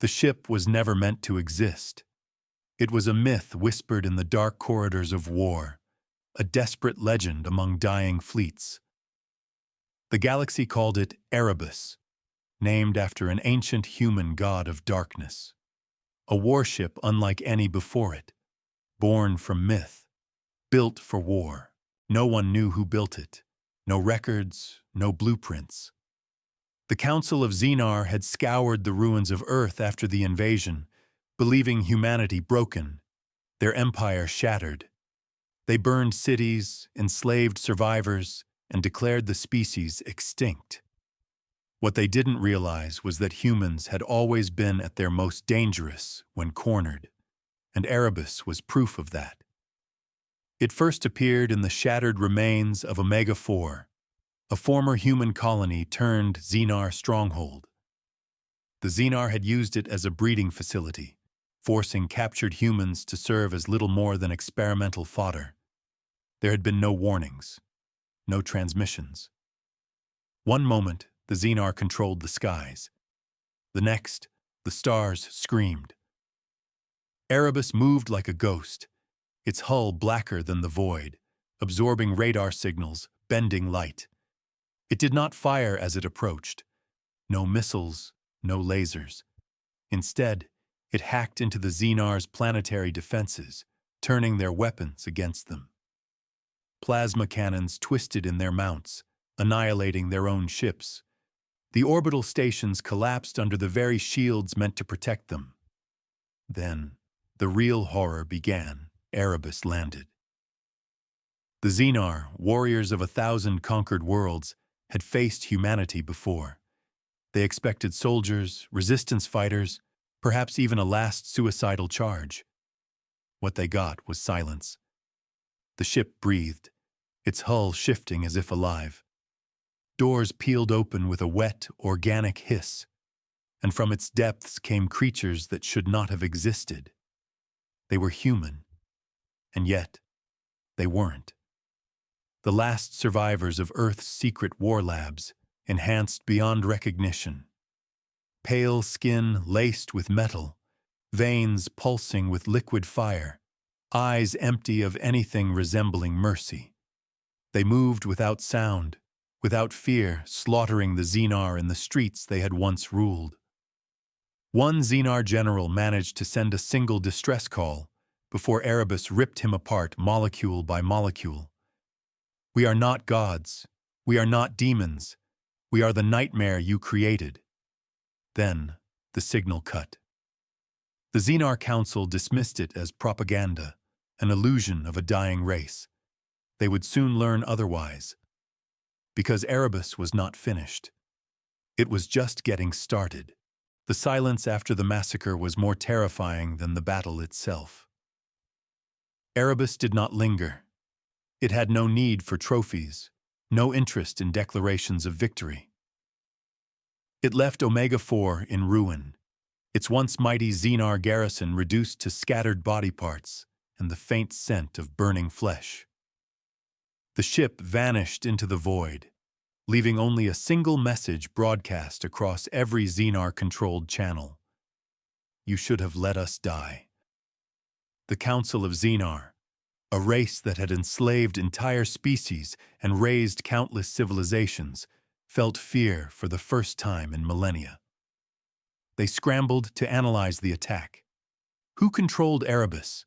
The ship was never meant to exist. It was a myth whispered in the dark corridors of war, a desperate legend among dying fleets. The galaxy called it Erebus, named after an ancient human god of darkness. A warship unlike any before it, born from myth, built for war. No one knew who built it. No records, no blueprints. The Council of Xenar had scoured the ruins of Earth after the invasion, believing humanity broken, their empire shattered. They burned cities, enslaved survivors, and declared the species extinct. What they didn't realize was that humans had always been at their most dangerous when cornered, and Erebus was proof of that. It first appeared in the shattered remains of Omega-4, a former human colony turned Xenar stronghold. The Xenar had used it as a breeding facility, forcing captured humans to serve as little more than experimental fodder. There had been no warnings, no transmissions. One moment, the Xenar controlled the skies. The next, the stars screamed. Erebus moved like a ghost, its hull blacker than the void, absorbing radar signals, bending light. It did not fire as it approached. No missiles, no lasers. Instead, it hacked into the Xenar's planetary defenses, turning their weapons against them. Plasma cannons twisted in their mounts, annihilating their own ships. The orbital stations collapsed under the very shields meant to protect them. Then, the real horror began. Erebus landed. The Xenar, warriors of 1,000 conquered worlds, had faced humanity before. They expected soldiers, resistance fighters, perhaps even a last suicidal charge. What they got was silence. The ship breathed, its hull shifting as if alive. Doors peeled open with a wet, organic hiss, and from its depths came creatures that should not have existed. They were human, and yet they weren't. The last survivors of Earth's secret war labs, enhanced beyond recognition. Pale skin laced with metal, veins pulsing with liquid fire, eyes empty of anything resembling mercy. They moved without sound, without fear, slaughtering the Xenar in the streets they had once ruled. One Xenar general managed to send a single distress call before Erebus ripped him apart molecule by molecule. "We are not gods. We are not demons. We are the nightmare you created." Then, the signal cut. The Xenar Council dismissed it as propaganda, an illusion of a dying race. They would soon learn otherwise. Because Erebus was not finished. It was just getting started. The silence after the massacre was more terrifying than the battle itself. Erebus did not linger. It had no need for trophies, no interest in declarations of victory. It left Omega-4 in ruin, its once mighty Xenar garrison reduced to scattered body parts and the faint scent of burning flesh. The ship vanished into the void, leaving only a single message broadcast across every Xenar-controlled channel. "You should have let us die." The Council of Xenar, a race that had enslaved entire species and raised countless civilizations, felt fear for the first time in millennia. They scrambled to analyze the attack. Who controlled Erebus?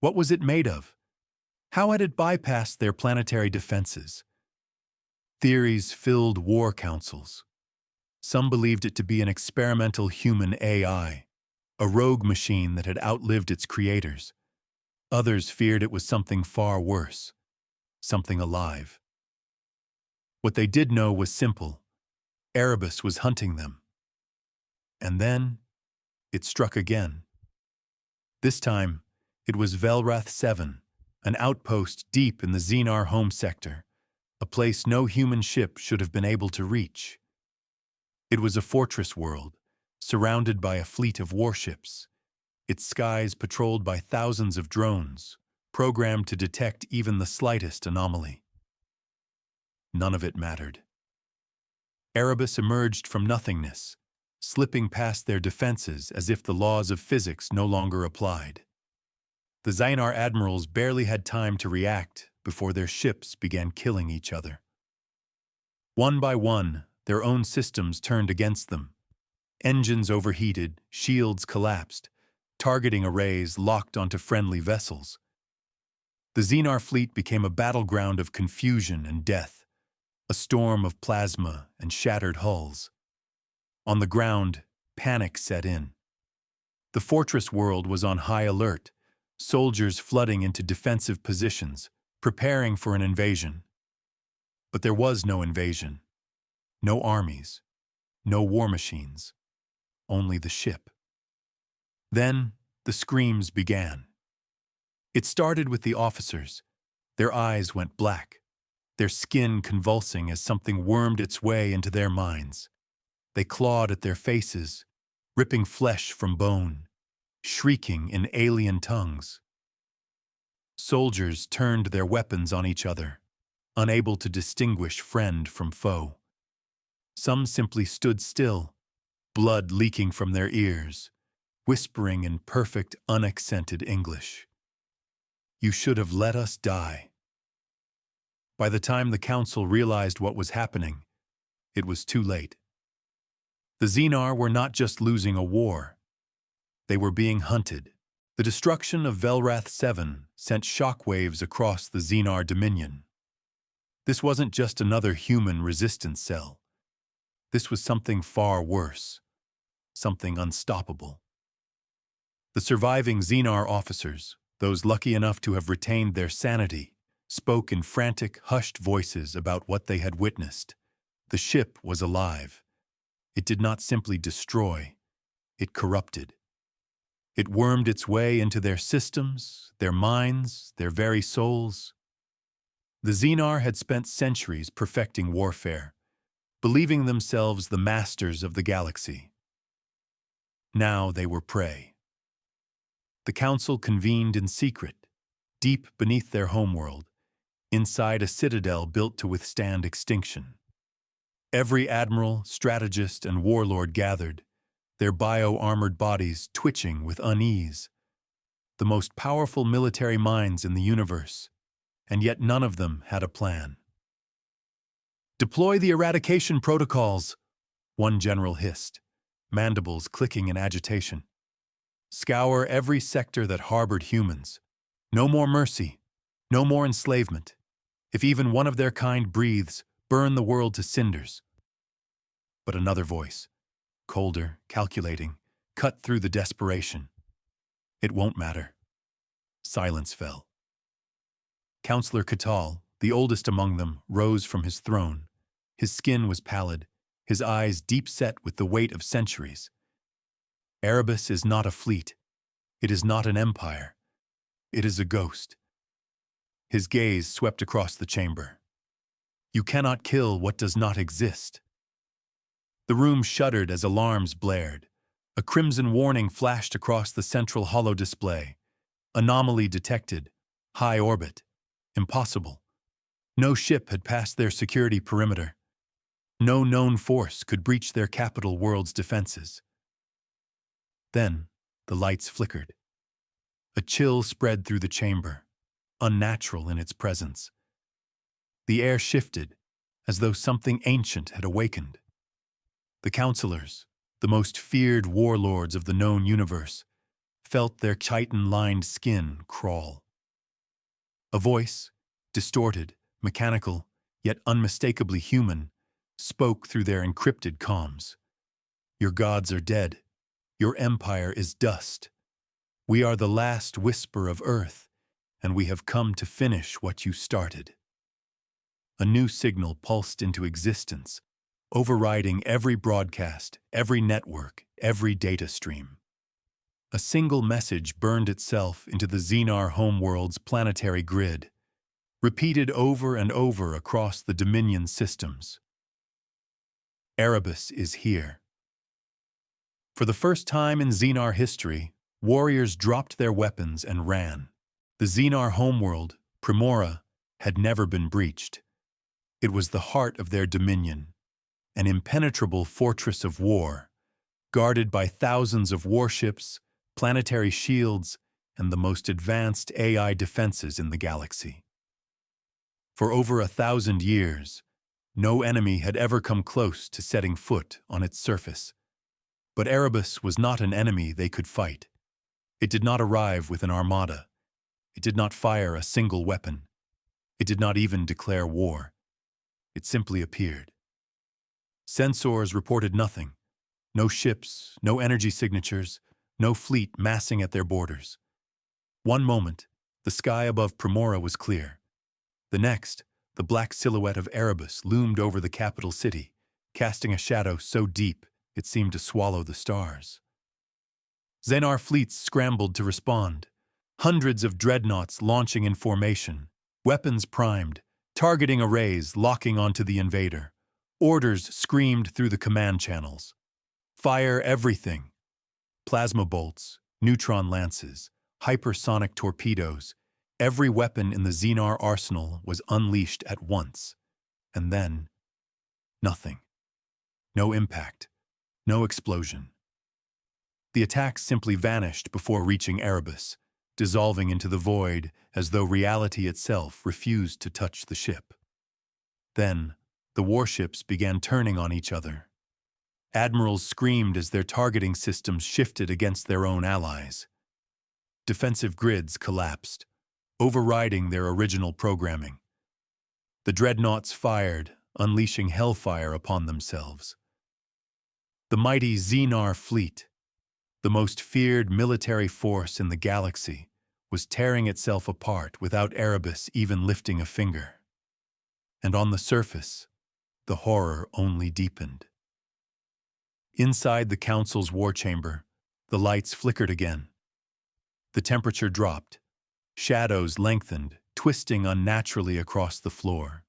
What was it made of? How had it bypassed their planetary defenses? Theories filled war councils. Some believed it to be an experimental human AI, a rogue machine that had outlived its creators. Others feared it was something far worse, something alive. What they did know was simple. Erebus was hunting them. And then, it struck again. This time, it was Velrath 7, an outpost deep in the Xenar home sector, a place no human ship should have been able to reach. It was a fortress world, surrounded by a fleet of warships, its skies patrolled by thousands of drones, programmed to detect even the slightest anomaly. None of it mattered. Erebus emerged from nothingness, slipping past their defenses as if the laws of physics no longer applied. The Xenar admirals barely had time to react before their ships began killing each other. One by one, their own systems turned against them. Engines overheated, shields collapsed, targeting arrays locked onto friendly vessels. The Xenar fleet became a battleground of confusion and death, a storm of plasma and shattered hulls. On the ground, panic set in. The fortress world was on high alert, soldiers flooding into defensive positions, preparing for an invasion. But there was no invasion. No armies. No war machines. Only the ship. Then, the screams began. It started with the officers. Their eyes went black, their skin convulsing as something wormed its way into their minds. They clawed at their faces, ripping flesh from bone, shrieking in alien tongues. Soldiers turned their weapons on each other, unable to distinguish friend from foe. Some simply stood still, blood leaking from their ears, whispering in perfect, unaccented English. "You should have let us die." By the time the council realized what was happening, it was too late. The Xenar were not just losing a war. They were being hunted. The destruction of Velrath 7 sent shockwaves across the Xenar Dominion. This wasn't just another human resistance cell. This was something far worse, something unstoppable. The surviving Xenar officers, those lucky enough to have retained their sanity, spoke in frantic, hushed voices about what they had witnessed. The ship was alive. It did not simply destroy, it corrupted. It wormed its way into their systems, their minds, their very souls. The Xenar had spent centuries perfecting warfare, believing themselves the masters of the galaxy. Now they were prey. The council convened in secret, deep beneath their homeworld, inside a citadel built to withstand extinction. Every admiral, strategist, and warlord gathered, their bio-armored bodies twitching with unease. The most powerful military minds in the universe, and yet none of them had a plan. "Deploy the eradication protocols," one general hissed, mandibles clicking in agitation. "Scour every sector that harbored humans. No more mercy, no more enslavement. If even one of their kind breathes, burn the world to cinders." But another voice, colder, calculating, cut through the desperation. "It won't matter." Silence fell. Councillor Catal, the oldest among them, rose from his throne. His skin was pallid, his eyes deep-set with the weight of centuries. "Erebus is not a fleet. It is not an empire. It is a ghost." His gaze swept across the chamber. "You cannot kill what does not exist." The room shuddered as alarms blared. A crimson warning flashed across the central holo display. "Anomaly detected. High orbit. Impossible." No ship had passed their security perimeter. No known force could breach their capital world's defenses. Then, the lights flickered. A chill spread through the chamber, unnatural in its presence. The air shifted, as though something ancient had awakened. The councillors, the most feared warlords of the known universe, felt their chitin-lined skin crawl. A voice, distorted, mechanical, yet unmistakably human, spoke through their encrypted comms. "Your gods are dead. Your empire is dust. We are the last whisper of Earth, and we have come to finish what you started." A new signal pulsed into existence, overriding every broadcast, every network, every data stream. A single message burned itself into the Xenar homeworld's planetary grid, repeated over and over across the Dominion systems. "Erebus is here." For the first time in Xenar history, warriors dropped their weapons and ran. The Xenar homeworld, Primora, had never been breached. It was the heart of their dominion, an impenetrable fortress of war, guarded by thousands of warships, planetary shields, and the most advanced AI defenses in the galaxy. For over 1,000 years, no enemy had ever come close to setting foot on its surface. But Erebus was not an enemy they could fight. It did not arrive with an armada. It did not fire a single weapon. It did not even declare war. It simply appeared. Sensors reported nothing. No ships, no energy signatures, no fleet massing at their borders. One moment, the sky above Primora was clear. The next, the black silhouette of Erebus loomed over the capital city, casting a shadow so deep it seemed to swallow the stars. Xenar fleets scrambled to respond, hundreds of dreadnoughts launching in formation, weapons primed, targeting arrays locking onto the invader. Orders screamed through the command channels. Fire everything. Plasma bolts, neutron lances, hypersonic torpedoes. Every weapon in the Xenar arsenal was unleashed at once. And then, nothing. No impact. No explosion. The attack simply vanished before reaching Erebus, dissolving into the void as though reality itself refused to touch the ship. Then, the warships began turning on each other. Admirals screamed as their targeting systems shifted against their own allies. Defensive grids collapsed, overriding their original programming. The dreadnoughts fired, unleashing hellfire upon themselves. The mighty Xenar fleet, the most feared military force in the galaxy, was tearing itself apart without Erebus even lifting a finger. And on the surface, the horror only deepened. Inside the Council's war chamber, the lights flickered again. The temperature dropped. Shadows lengthened, twisting unnaturally across the floor.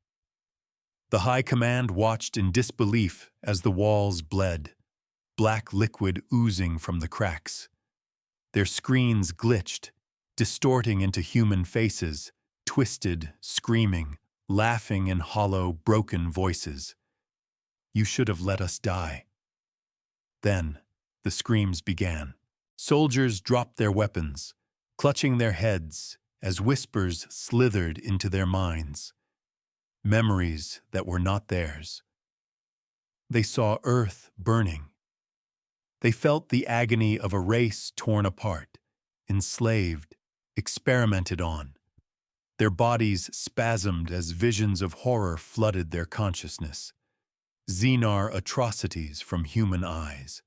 The High Command watched in disbelief as the walls bled, black liquid oozing from the cracks. Their screens glitched, distorting into human faces, twisted, screaming, laughing in hollow, broken voices. "You should have let us die." Then, the screams began. Soldiers dropped their weapons, clutching their heads as whispers slithered into their minds. Memories that were not theirs. They saw Earth burning. They felt the agony of a race torn apart, enslaved, experimented on. Their bodies spasmed as visions of horror flooded their consciousness. Xenar atrocities from human eyes.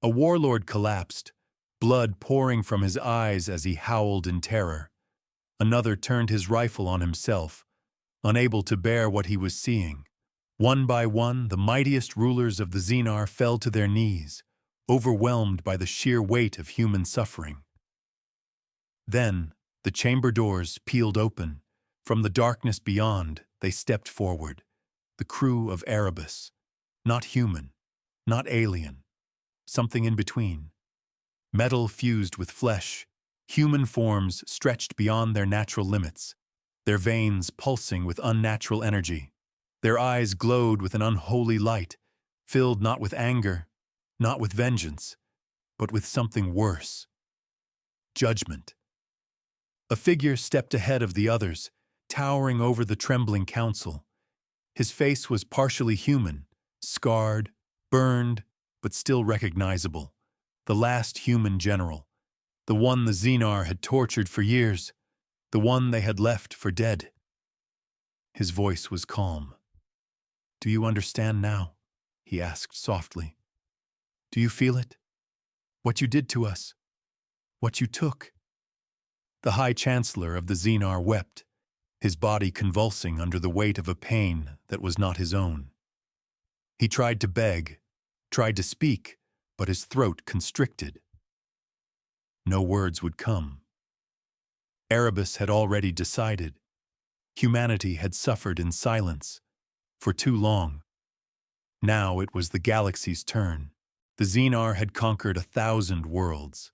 A warlord collapsed, blood pouring from his eyes as he howled in terror. Another turned his rifle on himself, unable to bear what he was seeing. One by one, the mightiest rulers of the Xenar fell to their knees, overwhelmed by the sheer weight of human suffering. Then, the chamber doors peeled open. From the darkness beyond, they stepped forward. The crew of Erebus. Not human, not alien. Something in between. Metal fused with flesh, human forms stretched beyond their natural limits, their veins pulsing with unnatural energy. Their eyes glowed with an unholy light, filled not with anger, not with vengeance, but with something worse. Judgment. A figure stepped ahead of the others, towering over the trembling council. His face was partially human, scarred, burned, but still recognizable. The last human general. The one the Xenar had tortured for years. The one they had left for dead. His voice was calm. "Do you understand now?" he asked softly. "Do you feel it? What you did to us? What you took?" The High Chancellor of the Xenar wept, his body convulsing under the weight of a pain that was not his own. He tried to beg, tried to speak, but his throat constricted. No words would come. Erebus had already decided. Humanity had suffered in silence, for too long. Now it was the galaxy's turn. The Xenar had conquered 1,000 worlds.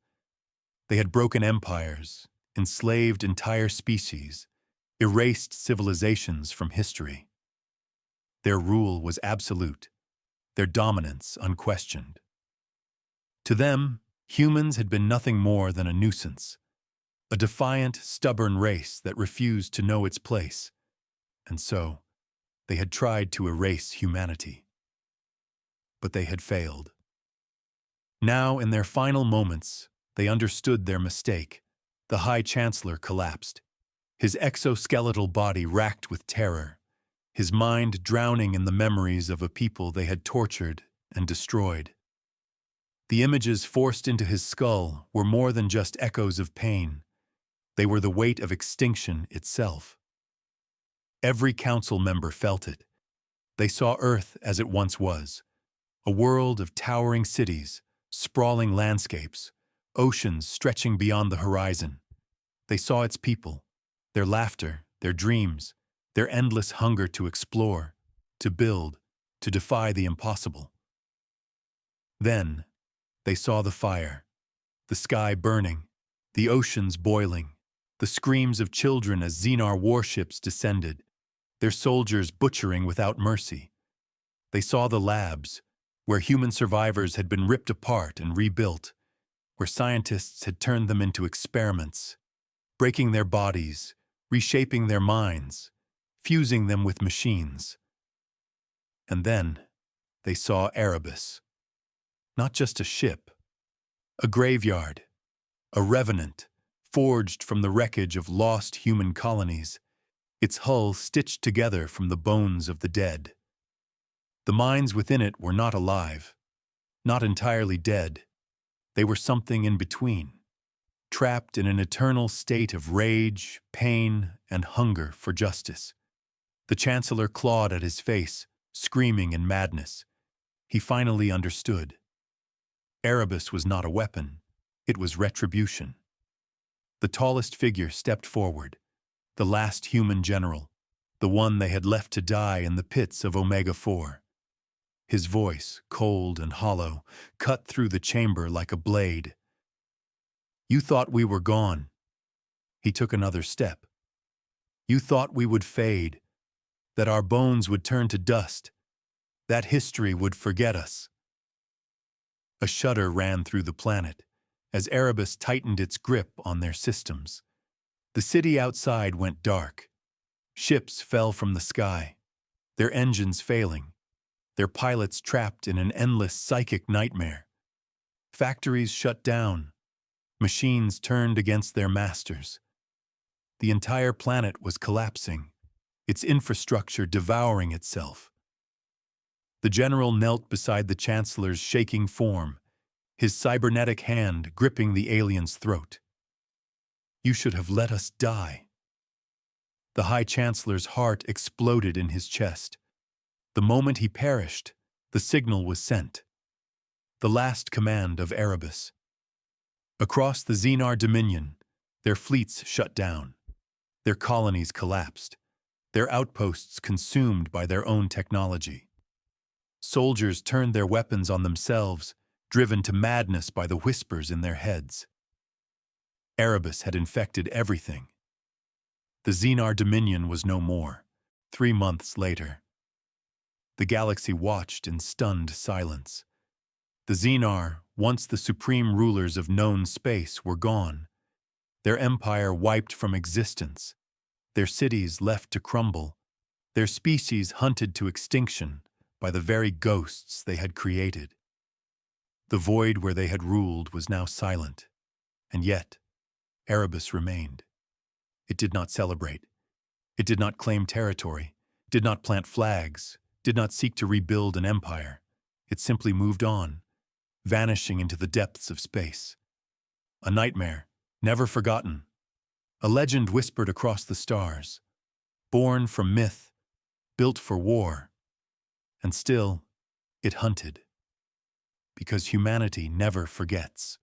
They had broken empires, enslaved entire species, erased civilizations from history. Their rule was absolute, their dominance unquestioned. To them, humans had been nothing more than a nuisance, a defiant, stubborn race that refused to know its place, and so they had tried to erase humanity. But they had failed. Now, in their final moments, they understood their mistake. The High Chancellor collapsed, his exoskeletal body racked with terror, his mind drowning in the memories of a people they had tortured and destroyed. The images forced into his skull were more than just echoes of pain. They were the weight of extinction itself. Every council member felt it. They saw Earth as it once was, a world of towering cities, sprawling landscapes, oceans stretching beyond the horizon. They saw its people, their laughter, their dreams, their endless hunger to explore, to build, to defy the impossible. Then, they saw the fire, the sky burning, the oceans boiling, the screams of children as Xenar warships descended, their soldiers butchering without mercy. They saw the labs, where human survivors had been ripped apart and rebuilt, where scientists had turned them into experiments, breaking their bodies, reshaping their minds, fusing them with machines. And then they saw Erebus. Not just a ship, a graveyard, a revenant, forged from the wreckage of lost human colonies, its hull stitched together from the bones of the dead. The minds within it were not alive, not entirely dead. They were something in between, trapped in an eternal state of rage, pain, and hunger for justice. The Chancellor clawed at his face, screaming in madness. He finally understood. Erebus was not a weapon, it was retribution. The tallest figure stepped forward, the last human general, the one they had left to die in the pits of Omega-4. His voice, cold and hollow, cut through the chamber like a blade. "You thought we were gone." He took another step. "You thought we would fade, that our bones would turn to dust, that history would forget us." A shudder ran through the planet as Erebus tightened its grip on their systems. The city outside went dark. Ships fell from the sky, their engines failing, their pilots trapped in an endless psychic nightmare. Factories shut down, machines turned against their masters. The entire planet was collapsing, its infrastructure devouring itself. The general knelt beside the Chancellor's shaking form, his cybernetic hand gripping the alien's throat. "You should have let us die." The High Chancellor's heart exploded in his chest. The moment he perished, the signal was sent. The last command of Erebus. Across the Xenar Dominion, their fleets shut down. Their colonies collapsed, their outposts consumed by their own technology. Soldiers turned their weapons on themselves, driven to madness by the whispers in their heads. Erebus had infected everything. The Xenar Dominion was no more, 3 months later. The galaxy watched in stunned silence. The Xenar, once the supreme rulers of known space, were gone. Their empire wiped from existence, their cities left to crumble, their species hunted to extinction by the very ghosts they had created. The void where they had ruled was now silent, and yet Erebus remained. It did not celebrate. It did not claim territory, did not plant flags, did not seek to rebuild an empire. It simply moved on, vanishing into the depths of space. A nightmare, never forgotten. A legend whispered across the stars, born from myth, built for war. And still, it hunted. Because humanity never forgets.